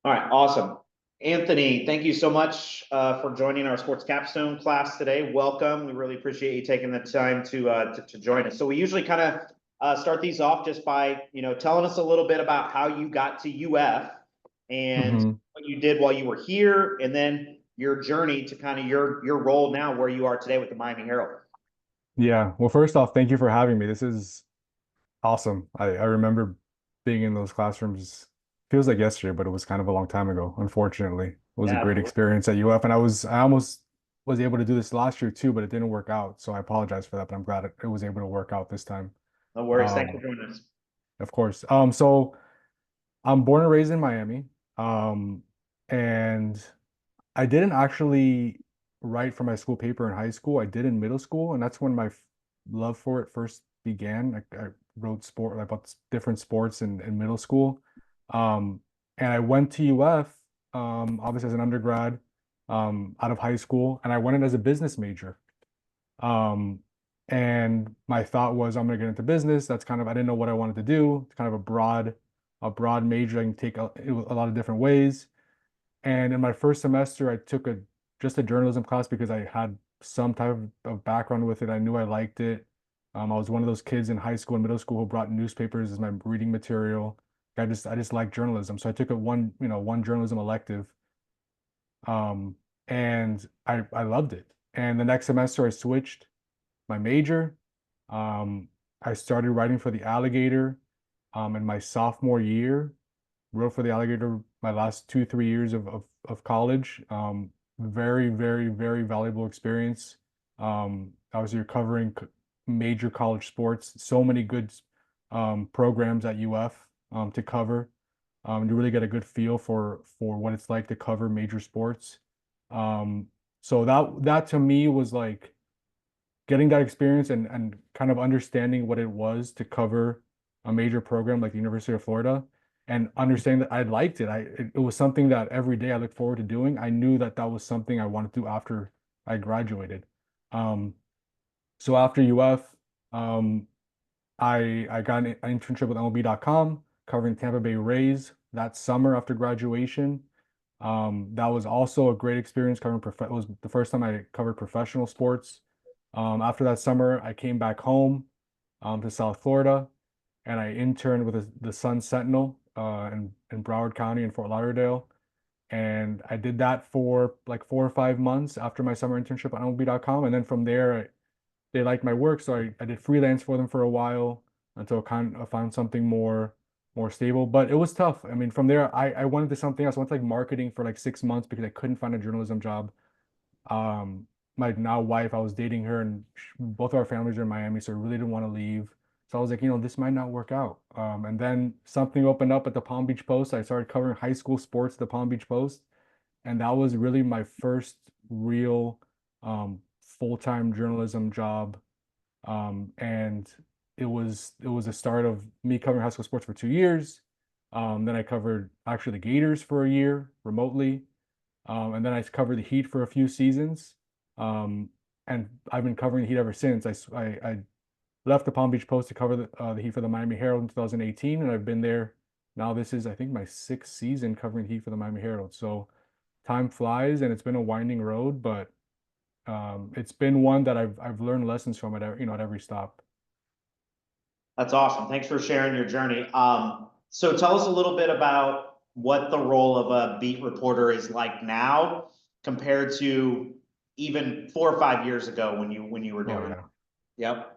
All right, awesome. Anthony, thank you so much for joining our Sports Capstone class today. Welcome. We really appreciate you taking the time to join us. So we usually kind of start these off just by telling us a little bit about how you got to UF and hmm what you did while you were here, and then your journey to kind of your role now where you are today with the Miami Herald. Yeah. Well, first off, thank you for having me. This is awesome. I remember being in those classrooms. Feels like yesterday, but it was kind of a long time ago, unfortunately. It was a Yeah, great absolutely. experience at UF, and I almost was able to do this last year too, but it didn't work out. So I apologize for that, but I'm glad it was able to work out this time. No worries. Thanks for Um, joining us. of course. So I'm born and raised in Miami. Um, and I didn't actually write for my school paper in high school. I did in middle school, and that's when my love for it first began. I wrote about different sports in middle school. Um, and I went to UF, obviously as an undergrad, out of high school, and I went in as a business major. Um, and my thought was I'm gonna get into business. That's kind of I didn't know what I wanted to do. It's kind of a broad major I can take a lot of different ways. And in my first semester, I took just a journalism class because I had some type of background with it. I knew I liked it. I was one of those kids in high school and middle school who brought newspapers as my reading material. I just liked journalism, so I took one journalism elective, um, and I loved it. And the next semester, I switched my major. Um, I started writing for the Alligator, in my sophomore year. Wrote for the Alligator my last 2, 3 years of college. Very, very, very valuable experience. Obviously, you're covering major college sports. So many good programs at UF to cover. You really get a good feel for what it's like to cover major sports. Um, so that to me was like getting that experience and kind of understanding what it was to cover a major program like the University of Florida and understanding that I liked it. It was something that every day I looked forward to doing. I knew that that was something I wanted to do after I graduated. Um, so after UF, um, I got an internship with MLB.com covering Tampa Bay Rays that summer after graduation. That was also a great experience covering it was the first time I covered professional sports. After that summer, I came back home to South Florida and I interned with the Sun Sentinel in Broward County in Fort Lauderdale. And I did that for like 4 or 5 months after my summer internship at MLB.com. And then from there, they liked my work, so I did freelance for them for a while until kind of found something more stable. But it was tough. I mean, from there, I went into something else. I went to like marketing for like 6 months because I couldn't find a journalism job. Um, my now wife, I was dating her, and both our families are in Miami, so I really didn't want to leave. So I was like, this might not work out. And then something opened up at the Palm Beach Post. I started covering high school sports at the Palm Beach Post, and that was really my first real full-time journalism job. And it was a start of me covering high school sports for 2 years. Then I covered actually the Gators for a year remotely. And then I covered the Heat for a few seasons. Um, and I've been covering the Heat ever since. I left the Palm Beach Post to cover the Heat for the Miami Herald in 2018, and I've been there now. This is, I think, my sixth season covering the Heat for the Miami Herald. So time flies, and it's been a winding road, but it's been one that I've learned lessons from at every stop. That's awesome. Thanks for sharing your journey. So tell us a little bit about what the role of a beat reporter is like now compared to even 4 or 5 years ago when you were Oh doing it. yeah. Yep.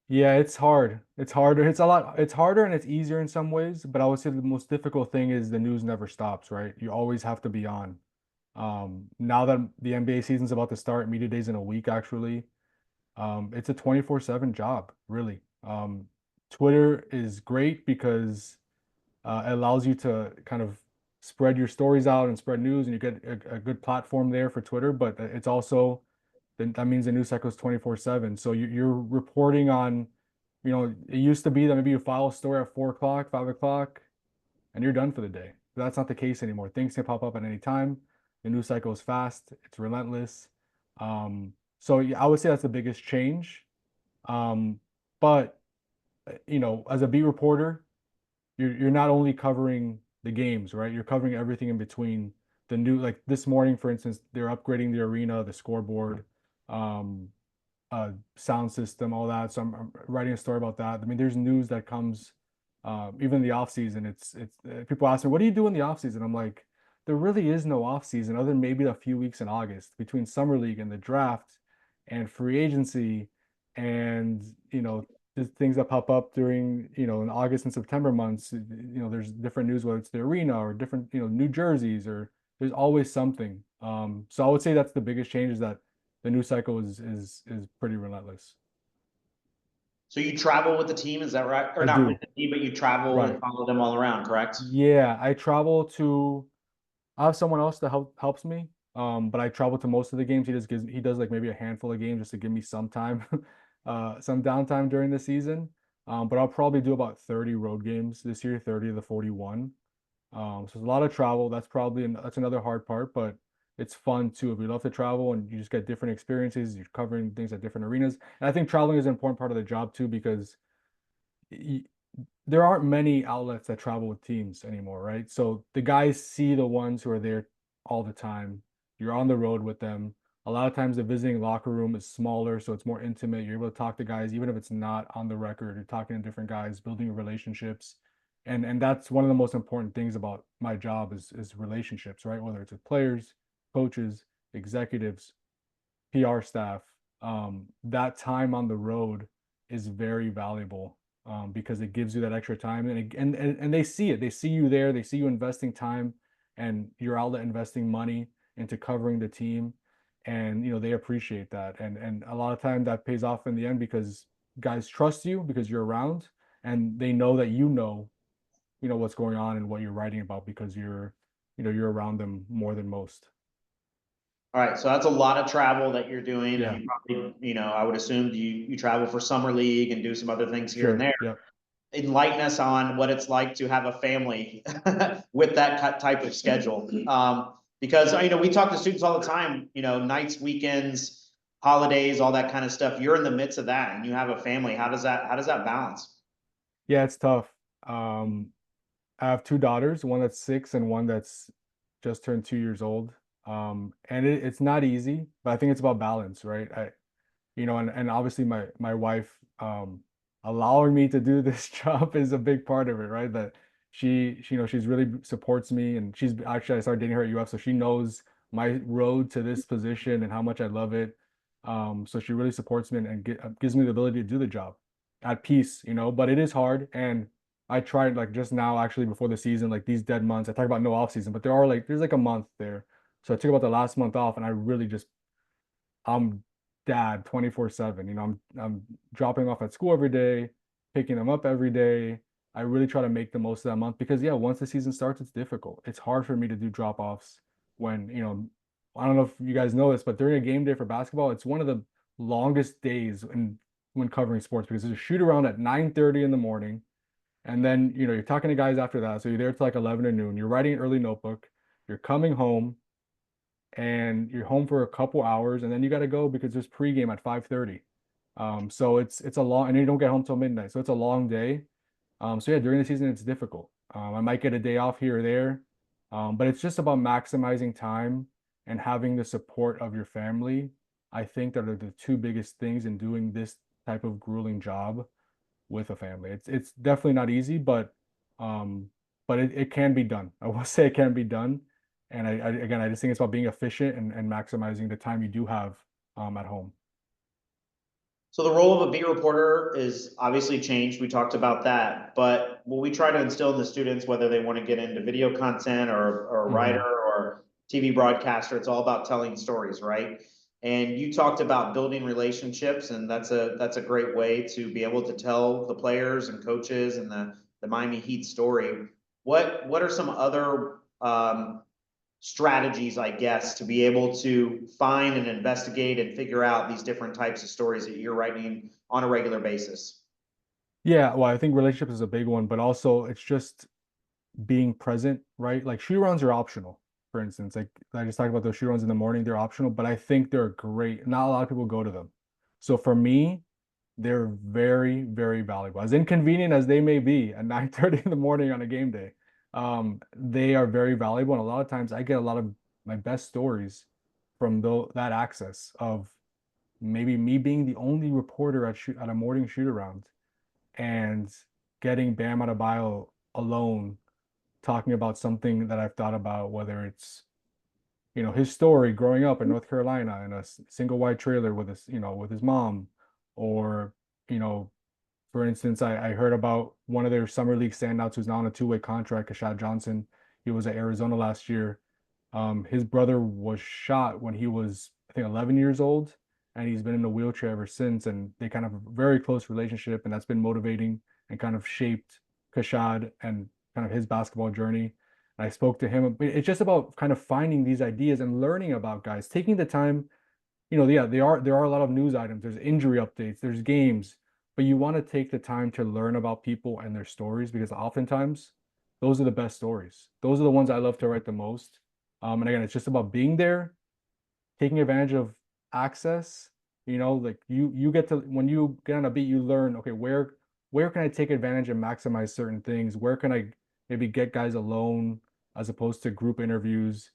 Yeah, it's hard. It's harder. It's harder and it's easier in some ways, but I would say the most difficult thing is the news never stops, right? You always have to be on. Now that the NBA season's about to start, media days in a week actually. It's a 24/7 job, really. Twitter is great because it allows you to kind of spread your stories out and spread news, and you get a good platform there for Twitter. But it's also then that means the news cycle is 24/7. So you're reporting on, it used to be that maybe you file a story at 4 o'clock, 5 o'clock, and you're done for the day. That's not the case anymore. Things can pop up at any time. The news cycle is fast. It's relentless. So yeah, I would say that's the biggest change. Um, but as a beat reporter, you're not only covering the games, right? You're covering everything in between the new, like this morning, for instance, they're upgrading the arena, the scoreboard, um, sound system, all that. So I'm writing a story about that. I mean, there's news that comes, even in the off season. It's people ask me, what do you do in the off season? I'm like, there really is no off season other than maybe a few weeks in August between summer league and the draft and free agency and the things that pop up during in August and September months. There's different news, whether it's the arena or different new jerseys, or there's always something. So I would say that's the biggest change, is that the news cycle is pretty relentless. So you travel with the team, is that right? Or I not with do. the team, but you travel and Right. follow them all around, correct? Yeah, I have someone else that helps me. But I travel to most of the games. He does like maybe a handful of games just to give me some time, some downtime during the season. But I'll probably do about 30 road games this year, 30 of the 41. So it's a lot of travel. That's another hard part, but it's fun too. If you love to travel and you just get different experiences, you're covering things at different arenas. And I think traveling is an important part of the job too, because y there aren't many outlets that travel with teams anymore, right? So the guys see the ones who are there all the time. You're on the road with them. A lot of times the visiting locker room is smaller, so it's more intimate. You're able to talk to guys, even if it's not on the record. You're talking to different guys, building relationships. And that's one of the most important things about my job is relationships, right? Whether it's with players, coaches, executives, PR staff, that time on the road is very valuable, because it gives you that extra time, and they see it. They see you there. They see you investing time and your outlet investing money into covering the team, and they appreciate that. And a lot of time that pays off in the end, because guys trust you because you're around, and they know that what's going on and what you're writing about, because you're around them more than most. All right, so that's a lot of travel that you're doing, and Yeah, you probably, I would assume you travel for summer league and do some other things here and sure. there. Yep. Enlighten us on what it's like to have a family with that type of schedule. Because we talk to students all the time, nights, weekends, holidays, all that kind of stuff. You're in the midst of that, and you have a family. How does that balance? Yeah, it's tough. Um, I have two daughters, one that's 6 and one that's just turned 2 years old. And it's not easy, but I think it's about balance, right? And obviously my wife allowing me to do this job is a big part of it, right? That she's really supports me, and she's actually, I started dating her at UF, so she knows my road to this position and how much I love it. So she really supports me and gives me the ability to do the job at peace, but it is hard. And I tried, like, just now, actually, before the season, like these dead months. I talk about no off season, but there's like a month there. So I took about the last month off, and I really just I'm dad 24/7. I'm dropping off at school every day, picking them up every day. I really try to make the most of that month, because yeah, once the season starts, it's difficult. It's hard for me to do drop-offs when, I don't know if you guys know this, but during a game day for basketball, it's one of the longest days when covering sports, because there's a shoot around at 9:30 in the morning, and then you're talking to guys after that. So you're there till like 11 or noon. You're writing an early notebook, you're coming home, and you're home for a couple hours, and then you got to go because there's pregame at 5:30. So it's a long, and you don't get home till midnight. So it's a long day. So yeah, during the season it's difficult. I might get a day off here or there, but it's just about maximizing time and having the support of your family. I think that are the two biggest things in doing this type of grueling job with a family. It's definitely not easy, um, but it can be done. I will say it can be done. And again, I just think it's about being efficient and maximizing the time you do have at home. So the role of a beat reporter is obviously changed. We talked about that, but what we try to instill in the students, whether they want to get into video content or a writer Hmm. or TV broadcaster, it's all about telling stories, right? And you talked about building relationships, and that's a great way to be able to tell the players and coaches and the Miami Heat story. What are some other strategies, I guess, to be able to find and investigate and figure out these different types of stories that you're writing on a regular basis? Yeah, well, I think relationships is a big one, but also it's just being present, right? Like shoot rounds are optional, for instance. Like I just talked about those shoot rounds in the morning, they're optional, but I think they're great. Not a lot of people go to them. So for me, they're very, very valuable. As inconvenient as they may be at 9:30 in the morning on a game day. they are very valuable. And a lot of times I get a lot of my best stories from that access of maybe me being the only reporter at a morning shoot around and getting Bam Adebayo alone talking about something that I've thought about, whether it's his story growing up in North Carolina in a single wide trailer with with his mom, or you know, for instance, I heard about one of their summer league standouts who's now on a two-way contract, Kashad Johnson. He was at Arizona last year. His brother was shot when he was, I think, 11 years old, and he's been in a wheelchair ever since. And they kind of have a very close relationship, and that's been motivating and kind of shaped Kashad and kind of his basketball journey. And I spoke to him. It's just about kind of finding these ideas and learning about guys, taking the time. Yeah, there are a lot of news items. There's injury updates, there's games, but you want to take the time to learn about people and their stories because oftentimes those are the best stories. Those are the ones I love to write the most. And again, it's just about being there, taking advantage of access. Like you get to when you get on a beat, you learn, okay, where can I take advantage and maximize certain things? Where can I maybe get guys alone as opposed to group interviews?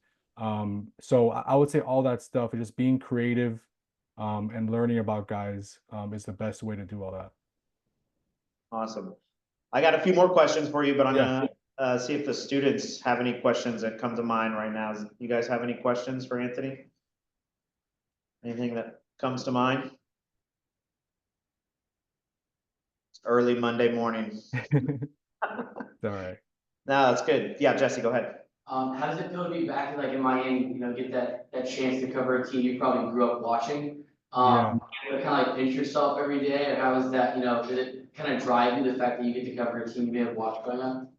So I would say all that stuff is just being creative, and learning about guys, is the best way to do all that. Awesome. I got a few more questions for you, but I'm Yeah. gonna see if the students have any questions that come to mind right now. You guys have any questions for Anthony? Anything that comes to mind? It's early Monday morning. It's all right. No, that's good. Yeah, Jesse, go ahead. How does it feel to be back like in Miami, get that chance to cover a team you probably grew up watching? Yeah. Kind of like pinch yourself every day, or how is that, did it kind of drive you, the fact that you get to cover a team you may have watched growing up?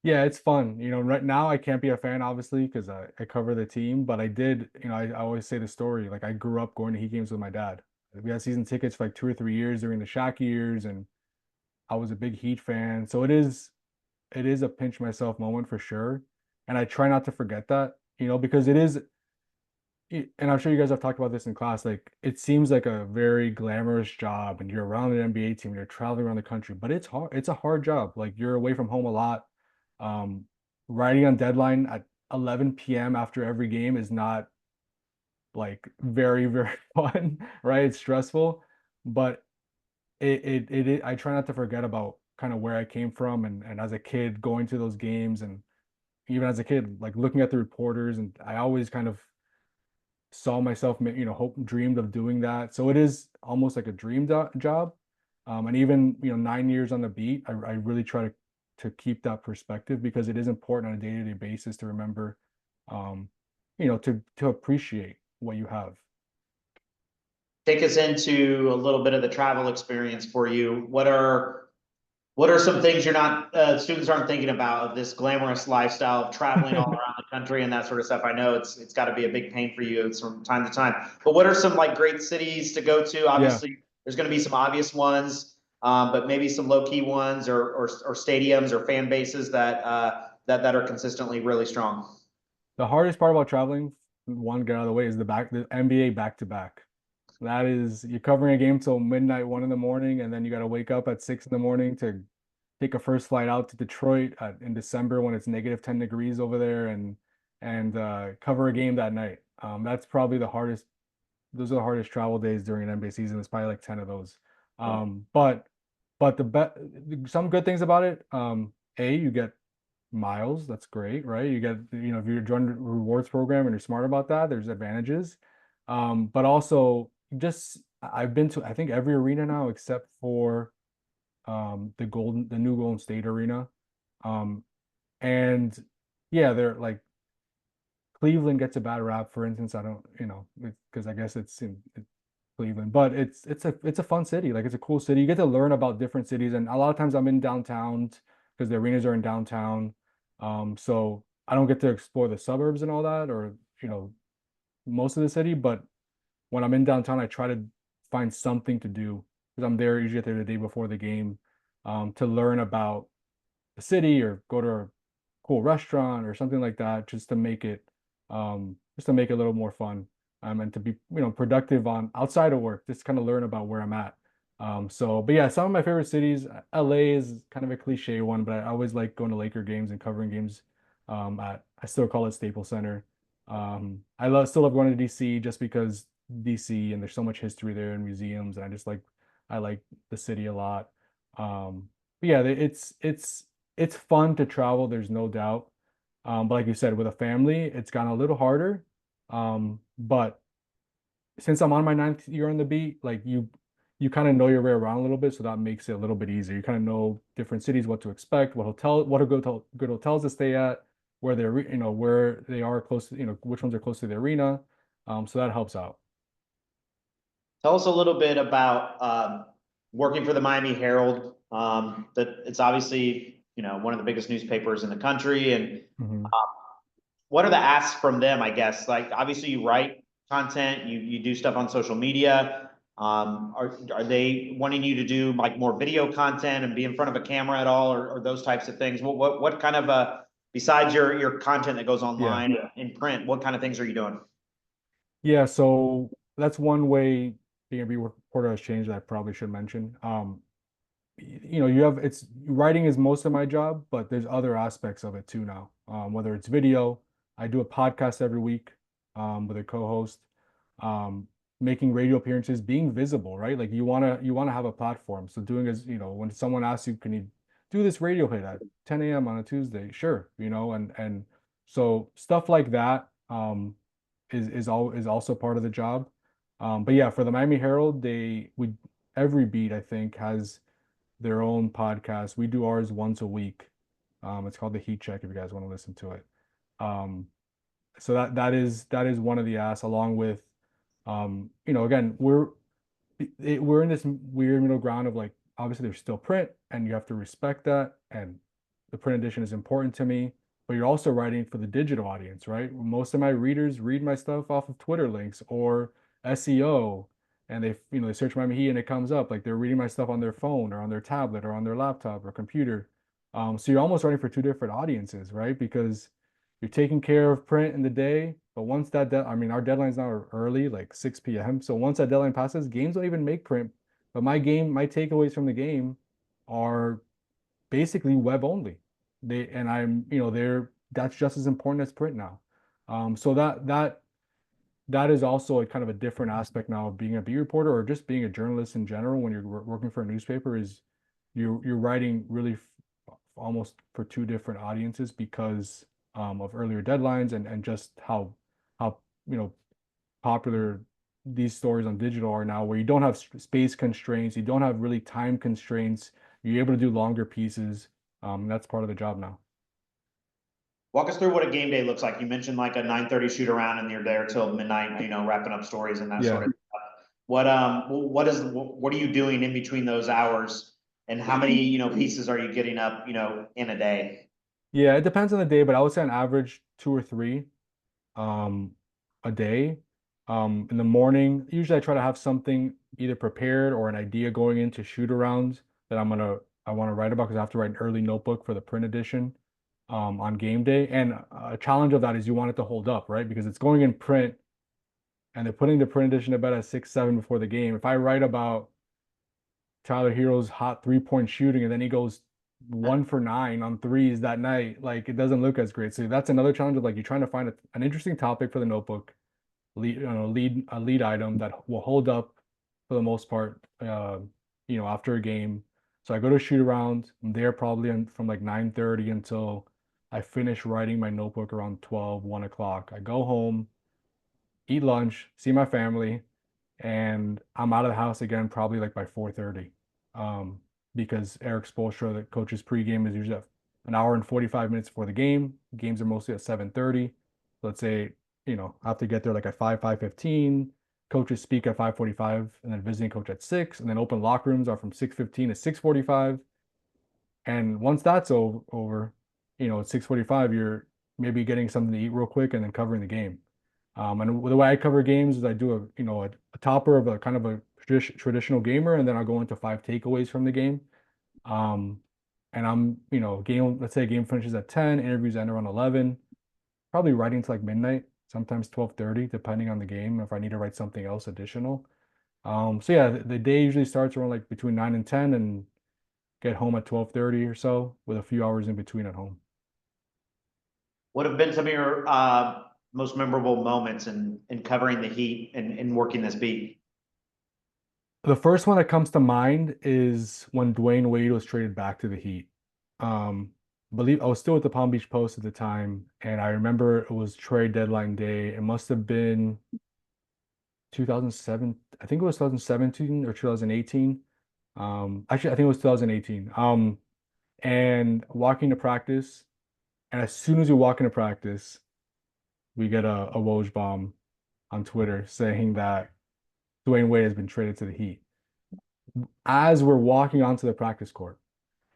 Yeah, it's fun. Right now I can't be a fan obviously because I cover the team, but I did, I always say the story. Like I grew up going to Heat games with my dad. We had season tickets for like 2 or 3 years during the Shaq years, and I was a big Heat fan. So it is a pinch myself moment for sure. And I try not to forget that, because and I'm sure you guys have talked about this in class, like it seems like a very glamorous job and you're around an NBA team, you're traveling around the country, but it's hard. It's a hard job. Like you're away from home a lot. Um, Writing on deadline at 11 p.m. after every game is not like very, very fun, right? It's stressful, but I try not to forget about kind of where I came from and as a kid going to those games, and even as a kid, like looking at the reporters, and I always kind of saw myself, hope, dreamed of doing that. So it is almost like a dream job. And even, 9 years on the beat, I really try to keep that perspective because it is important on a day-to-day basis to remember, to appreciate what you have. Take us into a little bit of the travel experience for you. What are some things you're not students aren't thinking about of this glamorous lifestyle of traveling all around the country and that sort of stuff? I know it's got to be a big pain for you from time to time. But what are some like great cities to go to? Yeah. Obviously, there's going to be some obvious ones, but maybe some low key ones or stadiums or fan bases that are consistently really strong. The hardest part about traveling, one, get out of the way, is the NBA back to back. That is, you're covering a game till midnight, 1 in the morning, and then you got to wake up at 6 in the morning to take a first flight out to Detroit in December when it's -10 degrees over there, and cover a game that night. That's probably the hardest. Those are the hardest travel days during an NBA season. It's probably like 10 of those. But some good things about it. You get miles. That's great, right? You get, if you're joining a rewards program and you're smart about that, there's advantages. But also just I've been to I think every arena now except for the new Golden State arena. Um, and yeah, they're like Cleveland gets a bad rap, for instance. I don't, because I guess it's in Cleveland, but it's a fun city. Like it's a cool city. You get to learn about different cities, and a lot of times I'm in downtown because the arenas are in downtown. So I don't get to explore the suburbs and all that, or most of the city. But when I'm in downtown, I try to find something to do because I'm there usually there the day before the game, to learn about the city or go to a cool restaurant or something like that, just to make it a little more fun, and to be productive on outside of work, just kind of learn about where I'm at. But yeah, some of my favorite cities, LA is kind of a cliche one, but I always like going to Laker games and covering games I still call it Staples Center. Still love going to DC just because DC and there's so much history there and museums, and I like the city a lot. But yeah, it's fun to travel, there's no doubt. But like you said, with a family, it's gotten a little harder. But since I'm on my ninth year on the beat, like you kind of know your way around a little bit, so that makes it a little bit easier. You kind of know different cities, what to expect, what are good hotels to stay at, where where they are close to, which ones are close to the arena. So that helps out. Tell us a little bit about working for the Miami Herald. That it's obviously, one of the biggest newspapers in the country. And Mhm. what are the asks from them, I guess? Like, obviously you write content, you do stuff on social media. Are they wanting you to do like more video content and be in front of a camera at all, or those types of things? What kind of besides your content that goes Yeah. online in print, what kind of things are you doing? Yeah, so that's one way being a beat reporter has changed that I probably should mention. You have it's writing is most of my job, but there's other aspects of it too now. Whether it's video, I do a podcast every week with a co-host, um, making radio appearances, being visible, right? Like you wanna have a platform. So doing is, when someone asks you, can you do this radio hit at 10 a.m. on a Tuesday? Sure, and so stuff like that is also part of the job. But yeah, for the Miami Herald, every beat I think has their own podcast. We do ours once a week. It's called the Heat Check if you guys want to listen to it. Um, so that is one of the asks, along with again, we're in this weird middle ground of like obviously there's still print and you have to respect that, and the print edition is important to me, but you're also writing for the digital audience, right? Most of my readers read my stuff off of Twitter links or SEO, and they search Miami Heat and it comes up like they're reading my stuff on their phone or on their tablet or on their laptop or computer. So you're almost writing for two different audiences, right? Because you're taking care of print in the day, but once I mean, our deadlines now are early, like 6 p.m. So once that deadline passes, games don't even make print. But my takeaways from the game are basically web only. That's just as important as print now. So that is also a kind of a different aspect now of being a beat reporter or just being a journalist in general when you're working for a newspaper is you're writing really almost for two different audiences because of earlier deadlines and just how popular these stories on digital are now, where you don't have space constraints, you don't have really time constraints, you're able to do longer pieces. That's part of the job now. Walk us through what a game day looks like. You mentioned like a 9:30 shoot around and you're there till midnight, wrapping up stories and that sort Yeah. of stuff. What are you doing in between those hours, and how many, pieces are you getting up, in a day? Yeah, it depends on the day, but I would say on average two or three um a day. In the morning, usually I try to have something either prepared or an idea going into shoot arounds that I want to write about because I have to write an early notebook for the print edition on game day. And a challenge of that is you want it to hold up, right? Because it's going in print and they're putting the print edition to bed at 6, 7 before the game. If I write about Tyler Hero's hot 3-point shooting and then he goes 1 for 9 on threes that night, like it doesn't look as great. So that's another challenge of like you're trying to find an interesting topic for the notebook, a lead item that will hold up for the most part, after a game. So I go to shoot around. I'm there probably from like 9:30 until I finish writing my notebook around 12, 1 o'clock. I go home, eat lunch, see my family, and I'm out of the house again probably like by 4:30. Um, because Eric Spoelstra, the coach's pregame is usually at an hour and 45 minutes before the game. Games are mostly at 7:30. Let's say, I have to get there like at 5:15. Coaches speak at 5:45, and then visiting coach at 6, and then open locker rooms are from 6:15 to 6:45. And once that's over, at 6:45, you're maybe getting something to eat real quick and then covering the game. And the way I cover games is I do a topper of a kind of a traditional gamer, and then I'll go into 5 takeaways from the game. Um, and let's say a game finishes at 10, interviews end around 11, probably writing to like midnight, sometimes 12:30, depending on the game, if I need to write something else additional. So yeah, the day usually starts around like between 9 and 10 and get home at 12:30 or so with a few hours in between at home. What have been some of your most memorable moments in covering the Heat and working this beat? The first one that comes to mind is when Dwayne Wade was traded back to the Heat. Um, believe I was still with the Palm Beach Post at the time, and I remember it was trade deadline day. It must have been 2007. I think it was 2017 or 2018. Actually, I think it was 2018. And walking to practice, and as soon as we walk into practice, we get a Woj bomb on Twitter saying that Dwayne Wade has been traded to the Heat. As we're walking onto the practice court,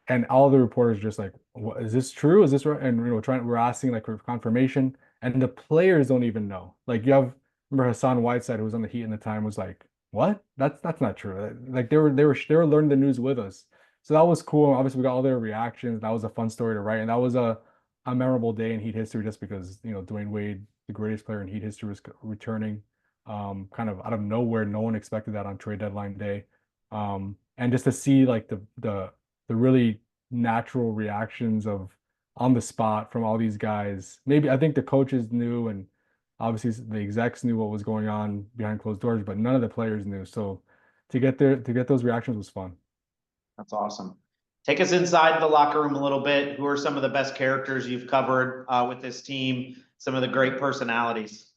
and all the reporters just like, what, is this true? Is this right? And we're asking like for confirmation, and the players don't even know. Like you have, remember Hassan Whiteside, who was on the Heat in the time, was like, what? That's not true. Like they were learning the news with us. So that was cool. Obviously, we got all their reactions. That was a fun story to write, and that was a memorable day in Heat history, just because Dwayne Wade, the greatest player in Heat history, was returning, kind of out of nowhere. No one expected that on trade deadline day, and just to see like the really natural reactions of on the spot from all these guys. Maybe I think the coaches knew, and obviously the execs knew what was going on behind closed doors, but none of the players knew. So to get those reactions was fun. That's awesome. Take us inside the locker room a little bit. Who are some of the best characters you've covered with this team? Some of the great personalities.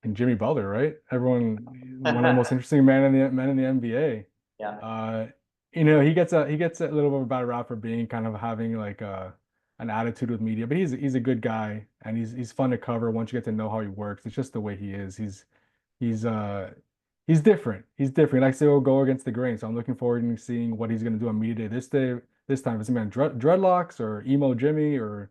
And Jimmy Butler, right? Everyone, one of the most interesting men in the NBA. Yeah. He gets a little bit of a bad rap for being kind of having like an attitude with media, but he's a good guy and he's fun to cover once you get to know how he works. It's just the way he is. He's uh he's different. He's different. He likes to go against the grain. So I'm looking forward to seeing what he's gonna do on media day. This time, is it gonna be on dreadlocks or emo Jimmy, or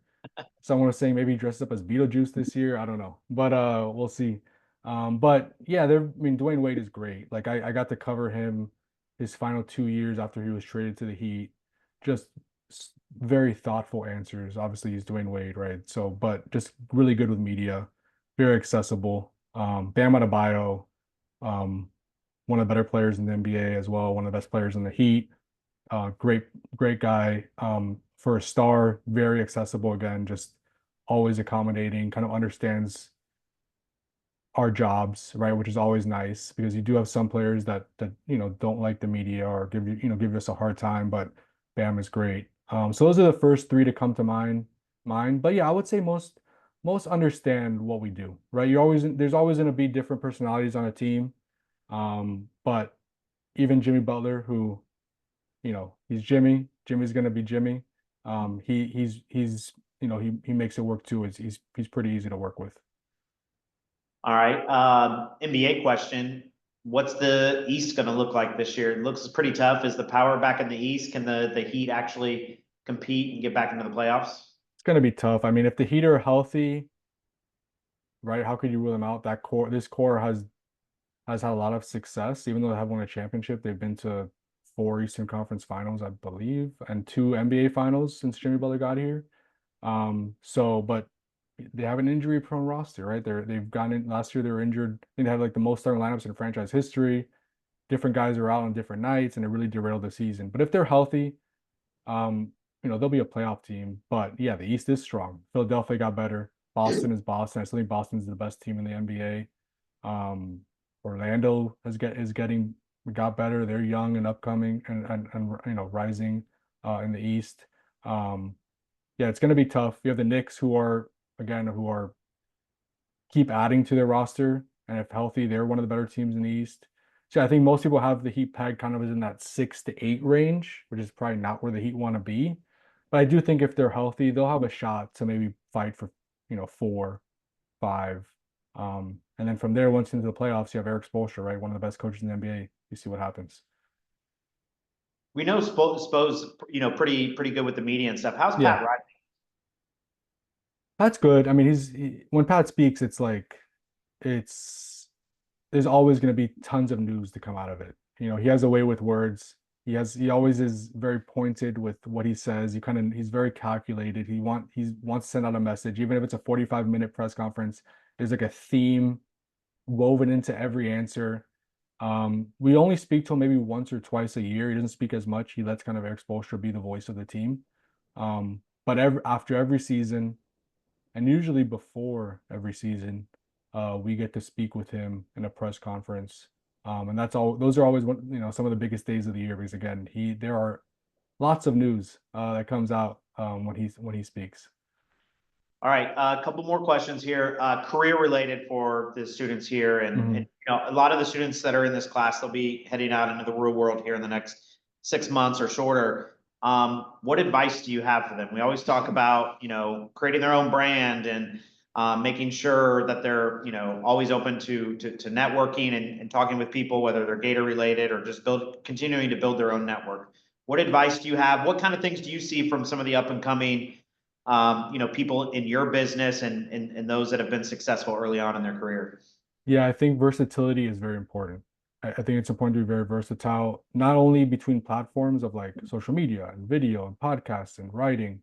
someone was saying maybe he dresses up as Beetlejuice this year. I don't know, but we'll see. But yeah, I mean, Dwayne Wade is great. Like I got to cover him his final 2 years after he was traded to the Heat. Just very thoughtful answers. Obviously, he's Dwayne Wade, right? So, but just really good with media, very accessible. Bam Adebayo, um, one of the better players in the NBA as well, one of the best players in the Heat. Great guy. For a star, very accessible again, just always accommodating, kind of understands our jobs, right? Which is always nice because you do have some players that don't like the media or give us a hard time, but Bam is great. So those are the first three to come to mind. But yeah, I would say most understand what we do, right? There's always going to be different personalities on a team. But even Jimmy Butler, who he's Jimmy. Jimmy's gonna be Jimmy. He makes it work too. He's pretty easy to work with. All right. NBA question. What's the East going to look like this year? It looks pretty tough. Is the power back in the East? Can the Heat actually compete and get back into the playoffs? It's gonna be tough. I mean, if the Heat are healthy, right? How could you rule them out? This core has had a lot of success, even though they haven't won a championship. They've been to 4 Eastern Conference Finals, I believe, and 2 NBA Finals since Jimmy Butler got here. But they have an injury-prone roster, right? They've gone in last year. They were injured. I think they had like the most starting lineups in franchise history. Different guys are out on different nights, and it really derailed the season. But if they're healthy, they'll be a playoff team. But yeah, the East is strong. Philadelphia got better. Boston is Boston. I still think Boston's the best team in the NBA. Orlando got better. They're young and upcoming and rising in the East. Yeah, it's going to be tough. You have the Knicks who are keep adding to their roster, and if healthy, they're one of the better teams in the East. So I think most people have the Heat pegged kind of as in that 6 to 8 range, which is probably not where the Heat want to be. But I do think if they're healthy, they'll have a shot to maybe fight for 4, 5. And then from there, once into the playoffs, you have Eric Spoelstra, right? One of the best coaches in the NBA. You see what happens. We know Spo's pretty good with the media and stuff. How's Yeah, Pat Riley? that's good. I mean, when Pat speaks, it's like it's there's always going to be tons of news to come out of it. He has a way with words. He always is very pointed with what he says. He's very calculated. He wants to send out a message, even if it's a 45-minute press conference. There's like a theme woven into every answer. We only speak to him maybe once or twice a year. He doesn't speak as much. He lets kind of Eric Spoelstra be the voice of the team. But after every season, and usually before every season, we get to speak with him in a press conference. And those are always some of the biggest days of the year, because again, there are lots of news that comes out when he speaks. All right, a couple more questions here, career related for the students here, and a lot of the students that are in this class, they'll be heading out into the real world here in the next 6 months or shorter. What advice do you have for them? We always talk about creating their own brand and making sure that they're always open to networking and talking with people, whether they're Gator related or just continuing to build their own network. What advice do you have? What kind of things do you see from some of the up and coming people in your business and those that have been successful early on in their career? Yeah, I think versatility is very important. I think it's important to be very versatile, not only between platforms of like social media and video and podcasts and writing,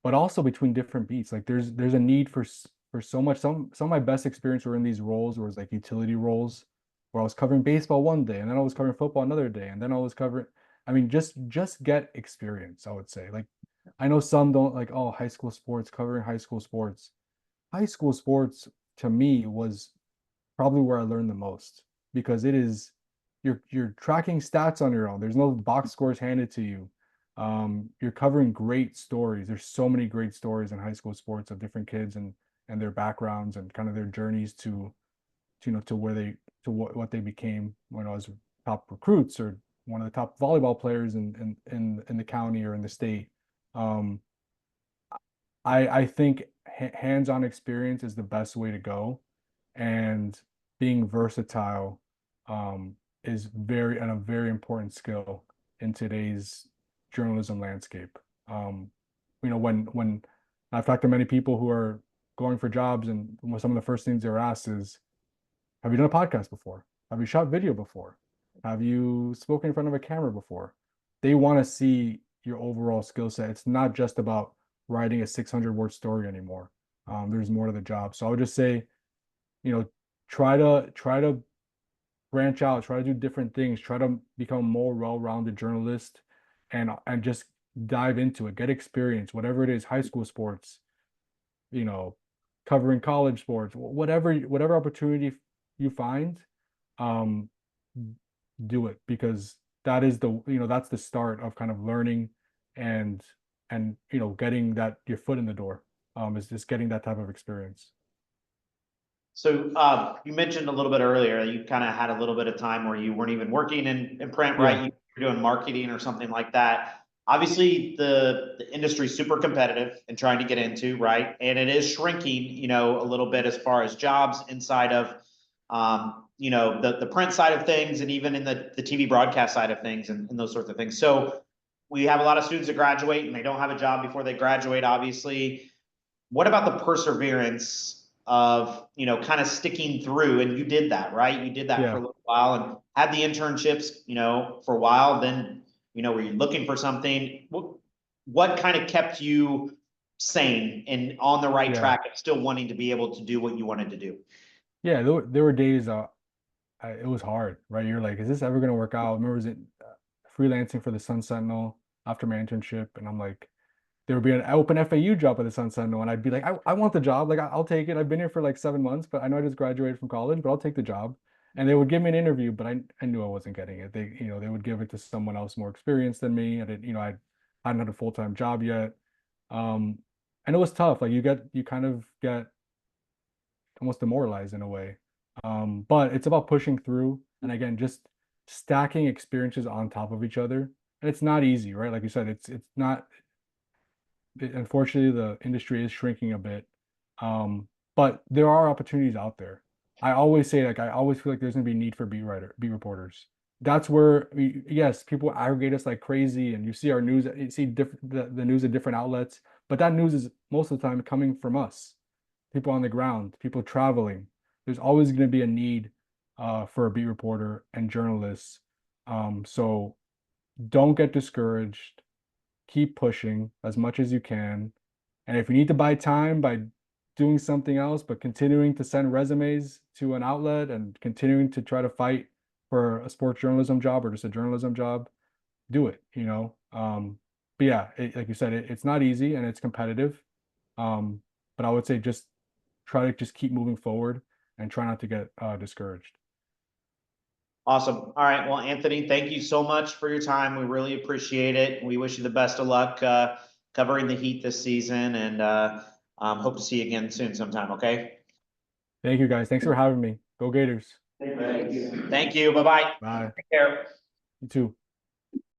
but also between different beats. Like there's a need for so much. Some of my best experience were in these roles where it's like utility roles, where I was covering baseball one day and then I was covering football another day and then I was covering. I mean, just get experience, I would say. Like I know some don't like, oh, high school sports, covering high school sports. High school sports to me was probably where I learned the most, because you're tracking stats on your own. There's no box scores handed to you. You're covering great stories. There's so many great stories in high school sports of different kids and their backgrounds and kind of their journeys to where what they became when I was top recruits or one of the top volleyball players in the county or in the state. Um, I think hands-on experience is the best way to go, and being versatile is a very important skill in today's journalism landscape. When I've talked to many people who are going for jobs, and some of the first things they're asked is, have you done a podcast before? Have you shot video before? Have you spoken in front of a camera before? They want to see your overall skill set. It's not just about writing a 600-word story anymore. There's more to the job. So I would just say, try to branch out, try to do different things, try to become a more well-rounded journalist, and just dive into it, get experience, whatever it is, high school sports, covering college sports, whatever opportunity you find, do it, because that's the start of kind of learning and getting your foot in the door, is just getting that type of experience. So you mentioned a little bit earlier, you kind of had a little bit of time where you weren't even working in print, right? You were doing marketing or something like that. Obviously, the industry is super competitive and trying to get into, right? And it is shrinking, a little bit as far as jobs inside of, the print side of things, and even in the TV broadcast side of things and those sorts of things. So we have a lot of students that graduate and they don't have a job before they graduate, obviously. What about the perseverance of kind of sticking through? And you did that, right? You did that for a little while and had the internships for a while. Then were you looking for something? What kind of kept you sane and on the right track and still wanting to be able to do what you wanted to do? There were days it was hard, right? You're like, is this ever going to work out? I remember freelancing for the Sun Sentinel after my internship, and I'm like, there would be an open FAU job at the Sun Sentinel, and I'd be like, I want the job. Like, I'll take it. I've been here for like 7 months, but I know I just graduated from college, but I'll take the job. And they would give me an interview, but I knew I wasn't getting it. They would give it to someone else more experienced than me. I hadn't had a full-time job yet. And it was tough. Like you kind of get almost demoralized in a way. But it's about pushing through, and again, just stacking experiences on top of each other. And it's not easy, right? Like you said, it's not. Unfortunately, the industry is shrinking a bit, but there are opportunities out there. I always say, like, I always feel like there's gonna be need for beat reporters. That's where yes, people aggregate us like crazy, and you see our news, you see the news at different outlets, but that news is most of the time coming from us, people on the ground, people traveling. There's always going to be a need for a beat reporter and journalists. So don't get discouraged. Keep pushing as much as you can. And if you need to buy time by doing something else, but continuing to send resumes to an outlet and continuing to try to fight for a sports journalism job or just a journalism job, do it, you know. But yeah, like you said, it's not easy and it's competitive. But I would say just try to just keep moving forward and try not to get discouraged. Awesome. All right. Well, Anthony, thank you so much for your time. We really appreciate it. We wish you the best of luck covering the Heat this season, and hope to see you again soon sometime. Okay. Thank you guys. Thanks for having me. Go Gators. Thank you. Bye-bye. Bye. Take care. You too.